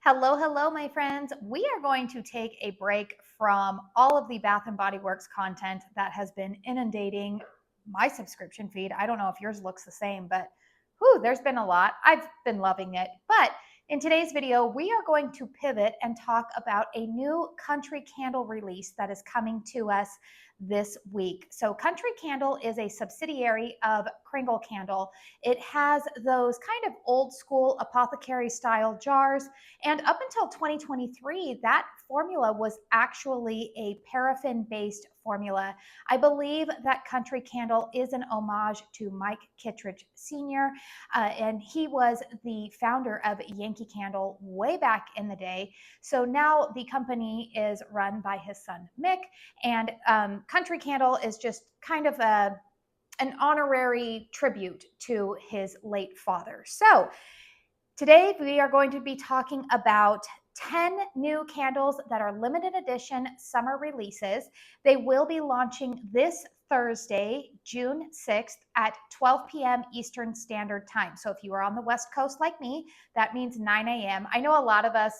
Hello, hello, my friends. We are going to take a break from all of the Bath and Body Works content that has been inundating my subscription feed. I don't know if yours looks the same, but there's been a lot. I've been loving it. But in today's video, we are going to pivot and talk about a new Country Candle release that is coming to us this week. So Country Candle is a subsidiary of Kringle Candle. It has those kind of old school apothecary style jars. And up until 2023, that formula was actually a paraffin-based formula. I believe that Country Candle is an homage to Mike Kittredge Sr., and he was the founder of Yankee Candle way back in the day. So now the company is run by his son, Mick, and Country Candle is just kind of an honorary tribute to his late father. So today, we are going to be talking about 10 new candles that are limited edition summer releases. They will be launching this Thursday, June 6th at 12 p.m. Eastern Standard Time. So if you are on the West Coast like me, that means 9 a.m. I know a lot of us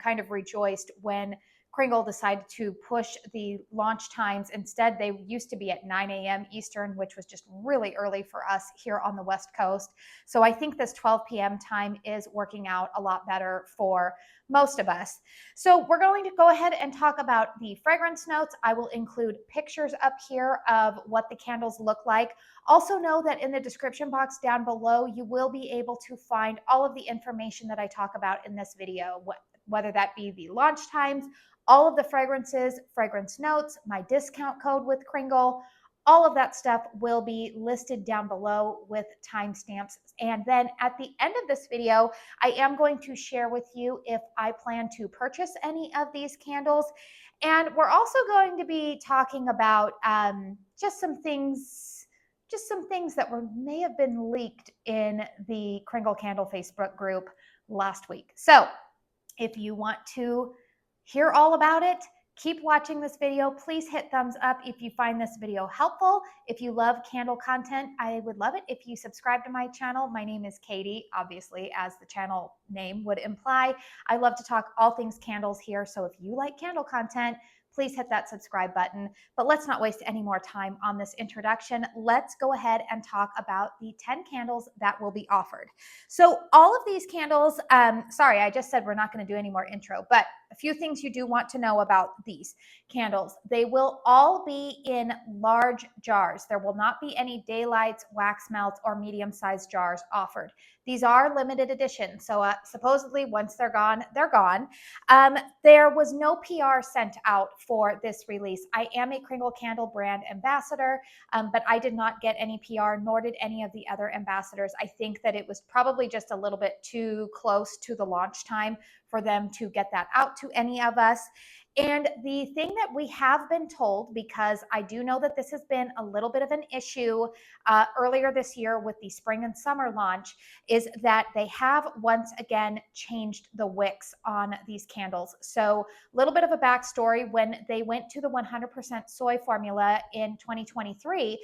kind of rejoiced when Kringle decided to push the launch times. Instead, they used to be at 9 a.m. Eastern, which was just really early for us here on the West Coast. So I think this 12 p.m. time is working out a lot better for most of us. So we're going to go ahead and talk about the fragrance notes. I will include pictures up here of what the candles look like. Also know that in the description box down below, you will be able to find all of the information that I talk about in this video, whether that be the launch times, all of the fragrances, fragrance notes, my discount code with Kringle, all of that stuff will be listed down below with timestamps. And then at the end of this video, I am going to share with you if I plan to purchase any of these candles. And we're also going to be talking about just some things that may have been leaked in the Kringle Candle Facebook group last week. So if you want to hear all about it, keep watching this video. Please hit thumbs up if you find this video helpful. If you love candle content, I would love it if you subscribe to my channel. My name is Katie, obviously, as the channel name would imply. I love to talk all things candles here, so if you like candle content, please hit that subscribe button. But let's not waste any more time on this introduction. Let's go ahead and talk about the 10 candles that will be offered. So all of these candles, sorry, I just said we're not going to do any more intro, but a few things you do want to know about these candles. They will all be in large jars. There will not be any daylights, wax melts, or medium-sized jars offered. These are limited edition, so supposedly once they're gone, they're gone. There was no PR sent out for this release. I am a Kringle Candle brand ambassador, but I did not get any PR, nor did any of the other ambassadors. I think that it was probably just a little bit too close to the launch time for them to get that out to any of us. And the thing that we have been told, because I do know that this has been a little bit of an issue earlier this year with the spring and summer launch, is that they have once again changed the wicks on these candles. So a little bit of a backstory: when they went to the 100% soy formula in 2023,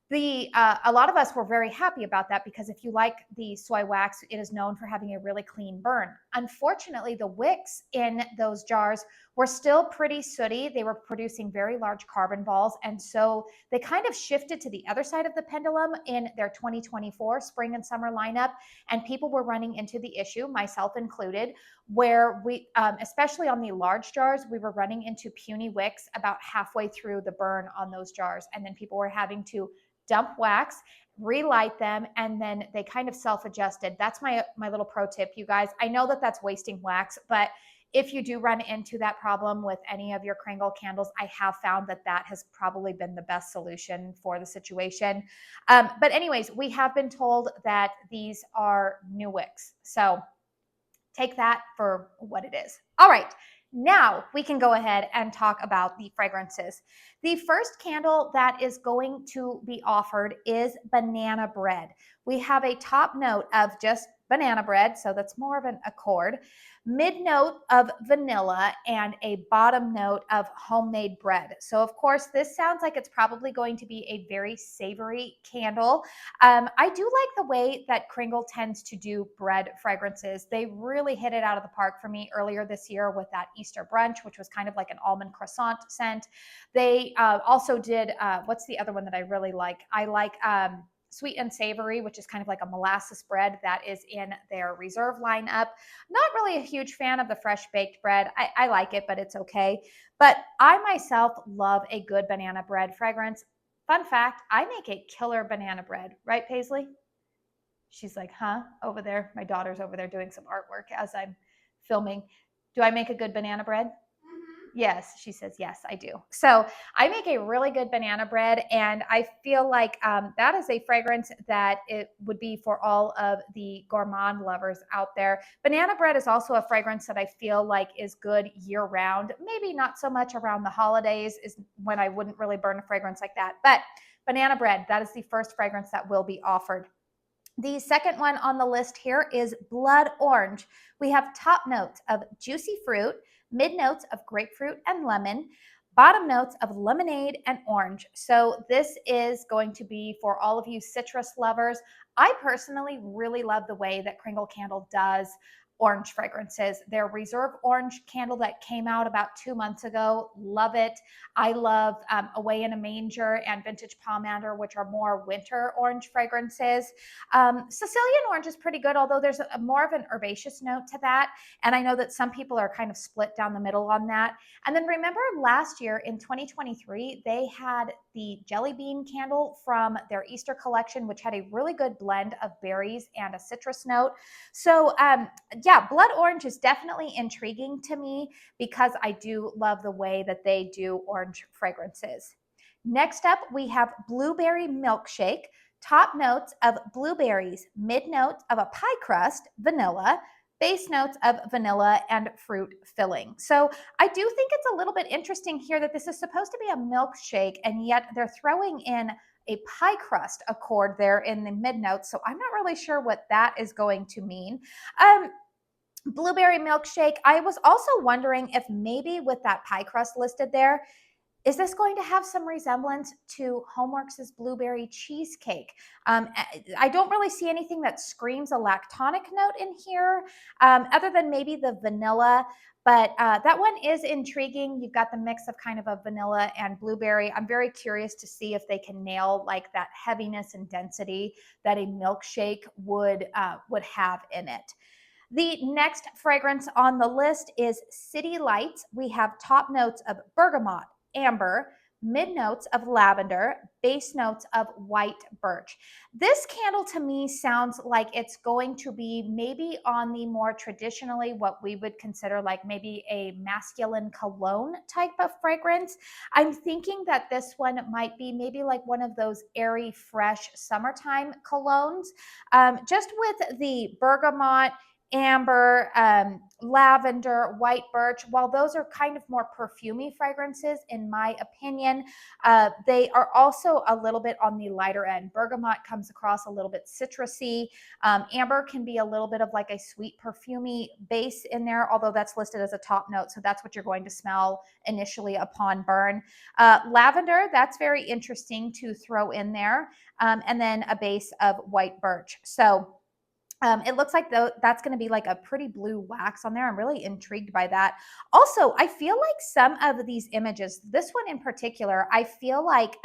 a lot of us were very happy about that, because if you like the soy wax, it is known for having a really clean burn. Unfortunately, the wicks in those jars were still pretty sooty. They were producing very large carbon balls. And so they kind of shifted to the other side of the pendulum in their 2024 spring and summer lineup. And people were running into the issue, myself included, where we, especially on the large jars, we were running into puny wicks about halfway through the burn on those jars. And then people were having to dump wax, relight them, and then they kind of self-adjusted. That's my little pro tip, you guys. I know that that's wasting wax, but if you do run into that problem with any of your Kringle candles, I have found that that has probably been the best solution for the situation. But anyways, we have been told that these are new wicks. So take that for what it is. All right. Now we can go ahead and talk about the fragrances. The first candle that is going to be offered is banana bread. We have a top note of just banana bread, so that's more of an accord, mid note of vanilla, and a bottom note of homemade bread. So of course, this sounds like it's probably going to be a very savory candle. I do like the way that Kringle tends to do bread fragrances. They really hit it out of the park for me earlier this year with that Easter brunch, which was kind of like an almond croissant scent. They also did, what's the other one that I really like? I like Sweet and Savory, which is kind of like a molasses bread that is in their reserve lineup. Not really a huge fan of the fresh baked bread. I like it, but it's okay. But I myself love a good banana bread fragrance. Fun fact, I make a killer banana bread, right, Paisley? She's like, huh? Over there. My daughter's over there doing some artwork as I'm filming. Do I make a good banana bread? Yes, she says, yes, I do. So I make a really good banana bread, and I feel like that is a fragrance that it would be for all of the gourmand lovers out there. Banana bread is also a fragrance that I feel like is good year round. Maybe not so much around the holidays is when I wouldn't really burn a fragrance like that. But banana bread, that is the first fragrance that will be offered. The second one on the list here is Blood Orange. We have top notes of juicy fruit, mid notes of grapefruit and lemon, bottom notes of lemonade and orange. So this is going to be for all of you citrus lovers. I personally really love the way that Kringle Candle does orange fragrances. Their Reserve Orange candle that came out about 2 months ago, love it. I love Away in a Manger and Vintage Pomander, which are more winter orange fragrances. Sicilian orange is pretty good, although there's more of an herbaceous note to that. And I know that some people are kind of split down the middle on that. And then remember last year in 2023, they had the Jelly Bean candle from their Easter collection, which had a really good blend of berries and a citrus note. So yeah, Blood Orange is definitely intriguing to me because I do love the way that they do orange fragrances. Next up, we have Blueberry Milkshake. Top notes of blueberries, mid notes of a pie crust, vanilla, base notes of vanilla and fruit filling. So I do think it's a little bit interesting here that this is supposed to be a milkshake, and yet they're throwing in a pie crust accord there in the mid notes. So I'm not really sure what that is going to mean. Blueberry milkshake. I was also wondering if maybe with that pie crust listed there, is this going to have some resemblance to Homeworks' blueberry cheesecake? I don't really see anything that screams a lactonic note in here, other than maybe the vanilla. But that one is intriguing. You've got the mix of kind of a vanilla and blueberry. I'm very curious to see if they can nail like that heaviness and density that a milkshake would have in it. The next fragrance on the list is City Lights. We have top notes of bergamot, amber, mid notes of lavender, base notes of white birch. This candle to me sounds like it's going to be maybe on the more traditionally what we would consider like maybe a masculine cologne type of fragrance. I'm thinking that this one might be maybe like one of those airy, fresh summertime colognes. Just with the bergamot, amber, lavender, white birch, while those are kind of more perfumey fragrances, in my opinion, they are also a little bit on the lighter end. Bergamot comes across a little bit citrusy. Amber can be a little bit of like a sweet perfumey base in there, although that's listed as a top note, so that's what you're going to smell initially upon burn. Lavender, that's very interesting to throw in there, and then a base of white birch. So it looks like that's going to be like a pretty blue wax on there. I'm really intrigued by that. Also, I feel like some of these images, this one in particular, I feel like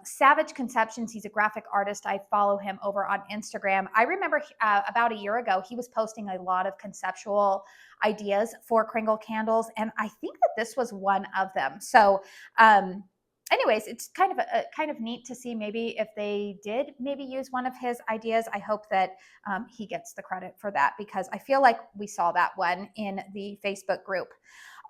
Savage Conceptions, he's a graphic artist. I follow him over on Instagram. I remember about a year ago, he was posting a lot of conceptual ideas for Kringle candles, and I think that this was one of them. So, anyways, it's kind of neat to see maybe if they did maybe use one of his ideas. I hope that he gets the credit for that because I feel like we saw that one in the Facebook group.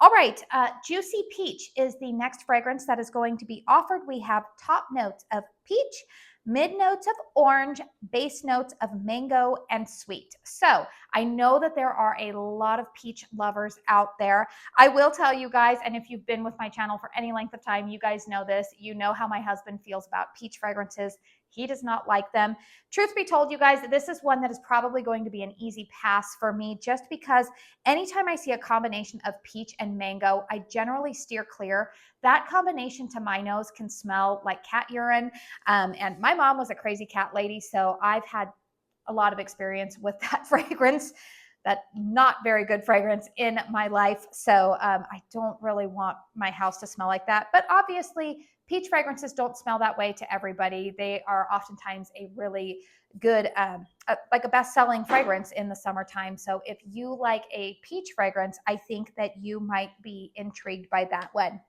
All right, Juicy Peach is the next fragrance that is going to be offered. We have top notes of peach, mid notes of orange, base notes of mango and sweet. So I know that there are a lot of peach lovers out there. I will tell you guys, and if you've been with my channel for any length of time, you guys know this. You know how my husband feels about peach fragrances. He does not like them. Truth be told, you guys, this is one that is probably going to be an easy pass for me just because anytime I see a combination of peach and mango, I generally steer clear. That combination to my nose can smell like cat urine. And my mom was a crazy cat lady, so I've had a lot of experience with that fragrance, that not very good fragrance in my life. So I don't really want my house to smell like that. But obviously, peach fragrances don't smell that way to everybody. They are oftentimes a really good, like a best-selling fragrance in the summertime. So if you like a peach fragrance, I think that you might be intrigued by that one.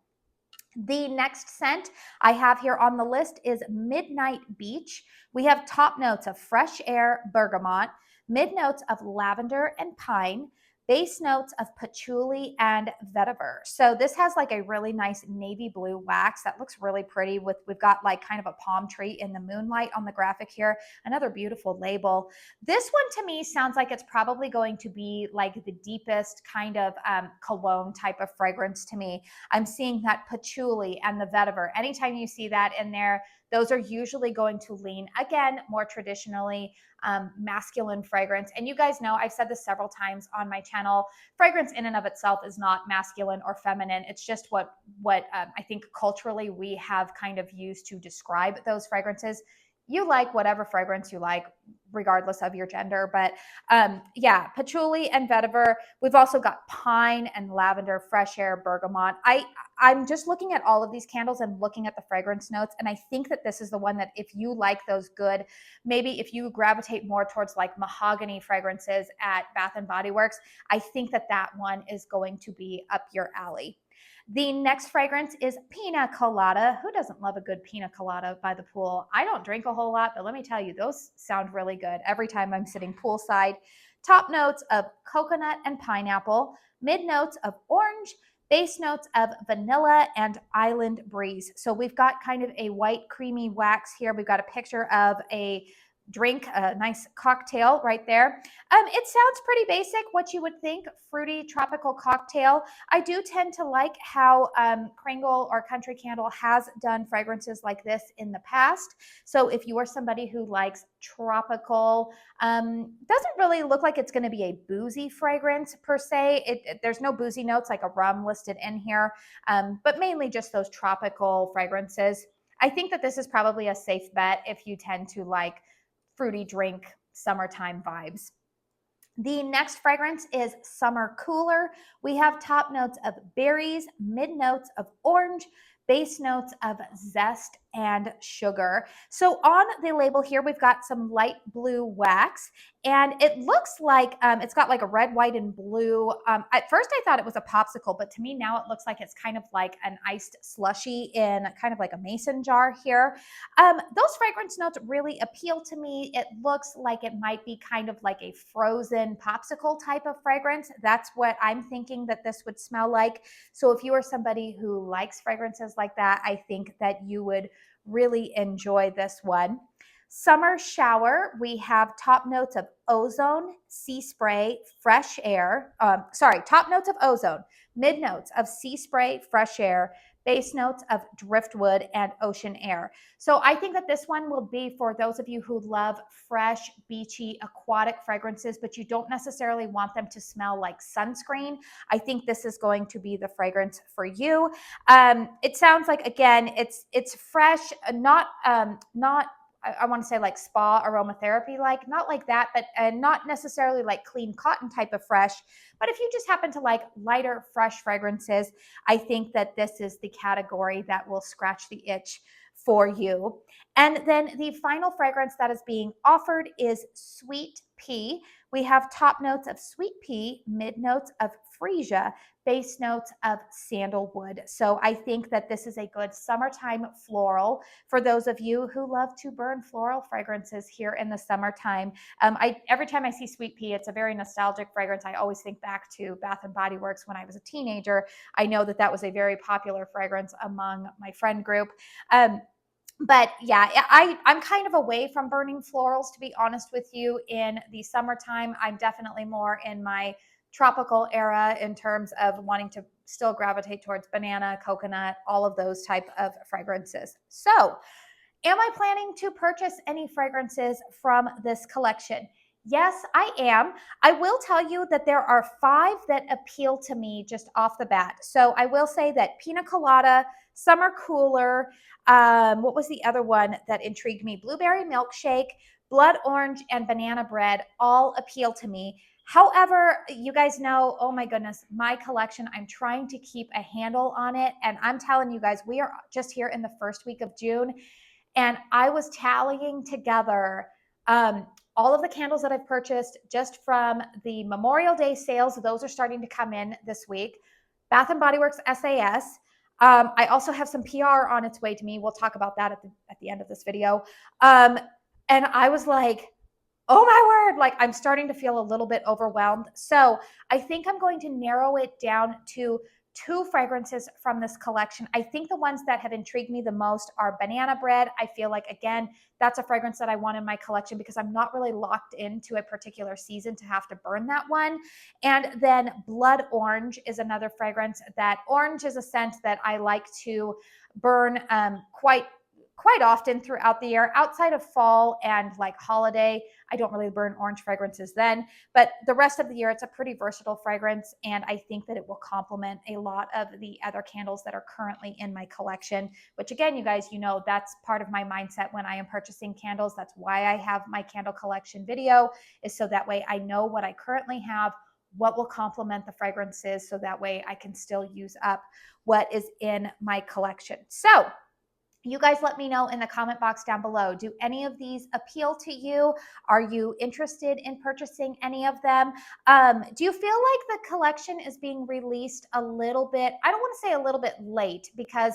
The next scent I have here on the list is Midnight Beach. We have top notes of fresh air, bergamot, mid notes of lavender and pine, base notes of patchouli and vetiver. So this has like a really nice navy blue wax that looks really pretty. We've got like kind of a palm tree in the moonlight on the graphic here. Another beautiful label. This one to me sounds like it's probably going to be like the deepest kind of cologne type of fragrance to me. I'm seeing that patchouli and the vetiver. Anytime you see that in there, those are usually going to lean, again, more traditionally masculine fragrance. And you guys know, I've said this several times on my channel, fragrance in and of itself is not masculine or feminine. It's just what I think culturally we have kind of used to describe those fragrances. You like whatever fragrance you like, regardless of your gender. But yeah, patchouli and vetiver. We've also got pine and lavender, fresh air, bergamot. I'm just looking at all of these candles and looking at the fragrance notes. And I think that this is the one that if you like those good, maybe if you gravitate more towards like mahogany fragrances at Bath and Body Works, I think that that one is going to be up your alley. The next fragrance is Pina Colada. Who doesn't love a good pina colada by the pool? I don't drink a whole lot, but let me tell you, those sound really good every time I'm sitting poolside. Top notes of coconut and pineapple, mid notes of orange, base notes of vanilla and island breeze. So we've got kind of a white creamy wax here. We've got a picture of a drink, a nice cocktail right there. It sounds pretty basic, what you would think, fruity tropical cocktail. I do tend to like how Kringle or Country Candle has done fragrances like this in the past. So if you are somebody who likes tropical, doesn't really look like it's going to be a boozy fragrance per se. There's no boozy notes like a rum listed in here, but mainly just those tropical fragrances. I think that this is probably a safe bet if you tend to like fruity drink, summertime vibes. The next fragrance is Summer Cooler. We have top notes of berries, mid notes of orange, base notes of zest and sugar. So on the label here, we've got some light blue wax, and it looks like it's got like a red, white, and blue. At first I thought it was a popsicle, but to me now it looks like it's kind of like an iced slushie in kind of like a mason jar here. Those fragrance notes really appeal to me. It looks like it might be kind of like a frozen popsicle type of fragrance. That's what I'm thinking that this would smell like. So if you are somebody who likes fragrances like that, I think that you would really enjoy this one. Summer Shower, we have top notes of ozone, sea spray, fresh air. Top notes of ozone, mid notes of sea spray, fresh air, base notes of driftwood and ocean air. So I think that this one will be for those of you who love fresh, beachy, aquatic fragrances, but you don't necessarily want them to smell like sunscreen. I think this is going to be the fragrance for you. It sounds like, again, it's fresh, not I want to say like spa aromatherapy, like not like that, but not necessarily like clean cotton type of fresh. But if you just happen to like lighter, fresh fragrances, I think that this is the category that will scratch the itch for you. And then the final fragrance that is being offered is Sweet Pea. We have top notes of sweet pea, mid notes of freesia, base notes of sandalwood. So I think that this is a good summertime floral for those of you who love to burn floral fragrances here in the summertime. Every time I see sweet pea, it's a very nostalgic fragrance. I always think back to Bath and Body Works when I was a teenager. I know that that was a very popular fragrance among my friend group. But yeah, I'm kind of away from burning florals, to be honest with you, in the summertime. I'm definitely more in my tropical era in terms of wanting to still gravitate towards banana, coconut, all of those type of fragrances. So Am I planning to purchase any fragrances from this collection? Yes, I am. I will tell you that there are 5 that appeal to me just off the bat. So I will say that Pina Colada, Summer Cooler, what was the other one that intrigued me? Blueberry Milkshake, Blood Orange, and Banana Bread all appeal to me. However, you guys know, oh my goodness, my collection, I'm trying to keep a handle on it. And I'm telling you guys, we are just here in the first week of June. And I was tallying together all of the candles that I've purchased just from the Memorial Day sales. Those are starting to come in this week. Bath and Body Works SAS. I also have some PR on its way to me. We'll talk about that at the end of this video. And I was like, oh my word, like I'm starting to feel a little bit overwhelmed. So I think I'm going to narrow it down to 2 fragrances from this collection. I think the ones that have intrigued me the most are Banana Bread. I feel like, again, that's a fragrance that I want in my collection because I'm not really locked into a particular season to have to burn that one. And then Blood Orange is another fragrance that orange is a scent that I like to burn quite often throughout the year. Outside of fall and like holiday, I don't really burn orange fragrances then, but the rest of the year, it's a pretty versatile fragrance. And I think that it will complement a lot of the other candles that are currently in my collection, which again, you guys, you know, that's part of my mindset when I am purchasing candles. That's why I have my candle collection video, is so that way I know what I currently have, what will complement the fragrances, so that way I can still use up what is in my collection. So you guys let me know in the comment box down below. Do any of these appeal to you? Are you interested in purchasing any of them? Do you feel like the collection is being released a little bit, I don't want to say a little bit late, because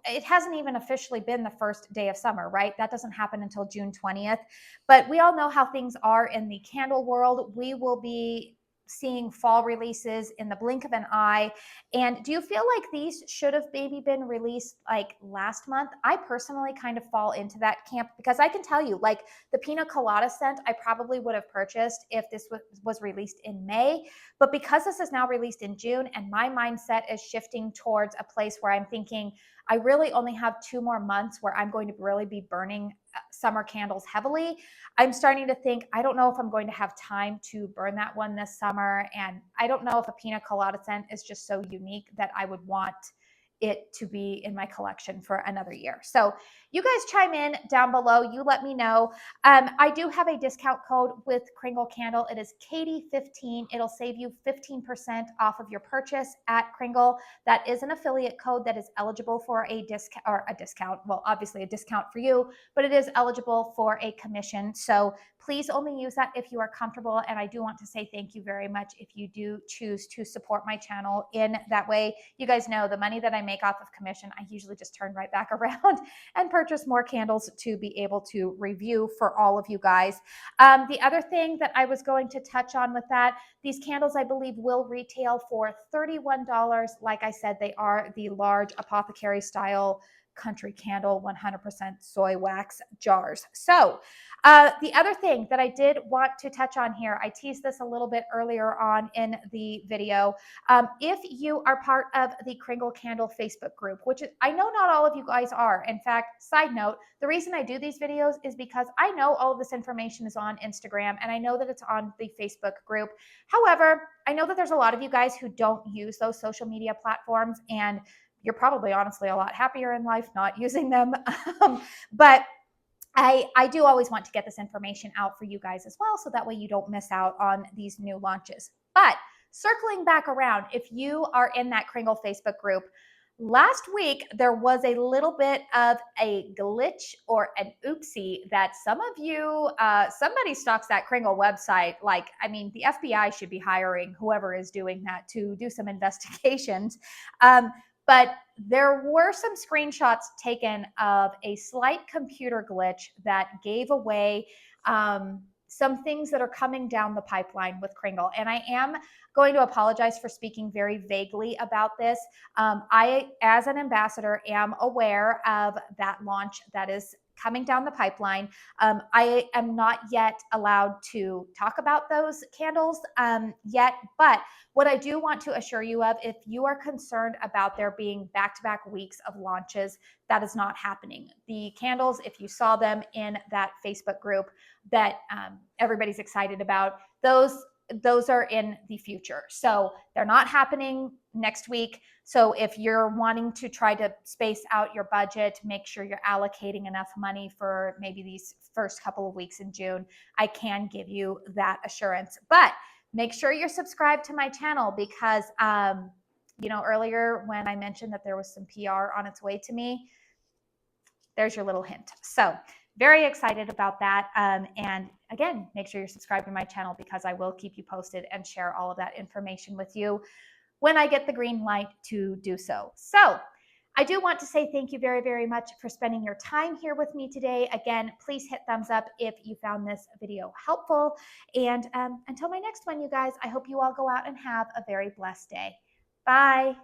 it hasn't even officially been the first day of summer, right? That doesn't happen until June 20th. But we all know how things are in the candle world. We will be seeing fall releases in the blink of an eye. And do you feel like these should have maybe been released like last month? I personally kind of fall into that camp because I can tell you, like the Pina Colada scent, I probably would have purchased if this was released in May. But because this is now released in June and my mindset is shifting towards a place where I'm thinking I really only have 2 more months where I'm going to really be burning summer candles heavily, I'm starting to think, I don't know if I'm going to have time to burn that one this summer. And I don't know if a Pina Colada scent is just so unique that I would want it to be in my collection for another year. So you guys chime in down below. You let me know. I do have a discount code with Kringle Candle. It is Katie15. It'll save you 15% off of your purchase at Kringle. That is an affiliate code that is eligible for a discount. Well, obviously a discount for you, but it is eligible for a commission. So please only use that if you are comfortable. And I do want to say thank you very much if you do choose to support my channel in that way. You guys know the money that I make off of commission, I usually just turn right back around and purchase more candles to be able to review for all of you guys. The other thing that I was going to touch on with that, these candles I believe will retail for $31. Like I said, they are the large apothecary style country candle 100% soy wax jars. So the other thing that I did want to touch on here, I teased this a little bit earlier on in the video. If you are part of the Kringle Candle Facebook group, which I know not all of you guys are. In fact, side note, the reason I do these videos is because I know all of this information is on Instagram and I know that it's on the Facebook group. However, I know that there's a lot of you guys who don't use those social media platforms, and you're probably honestly a lot happier in life not using them. But I do always want to get this information out for you guys as well, so that way you don't miss out on these new launches. But circling back around, if you are in that Kringle Facebook group, last week there was a little bit of a glitch or an oopsie that some of you, somebody stalks that Kringle website. Like, I mean, the FBI should be hiring whoever is doing that to do some investigations. But there were some screenshots taken of a slight computer glitch that gave away some things that are coming down the pipeline with Kringle. And I am going to apologize for speaking very vaguely about this. I, as an ambassador, am aware of that launch that is coming down the pipeline. I am not yet allowed to talk about those candles yet, but what I do want to assure you of, if you are concerned about there being back-to-back weeks of launches, that is not happening. The candles, if you saw them in that Facebook group that everybody's excited about, those are in the future. So they're not happening next week. So if you're wanting to try to space out your budget, make sure you're allocating enough money for maybe these first couple of weeks in June, I can give you that assurance. But make sure you're subscribed to my channel because, earlier when I mentioned that there was some PR on its way to me, there's your little hint. So very excited about that. And again, make sure you're subscribed to my channel because I will keep you posted and share all of that information with you when I get the green light to do so. So I do want to say thank you very, very much for spending your time here with me today. Again, please hit thumbs up if you found this video helpful. And until my next one, you guys, I hope you all go out and have a very blessed day. Bye.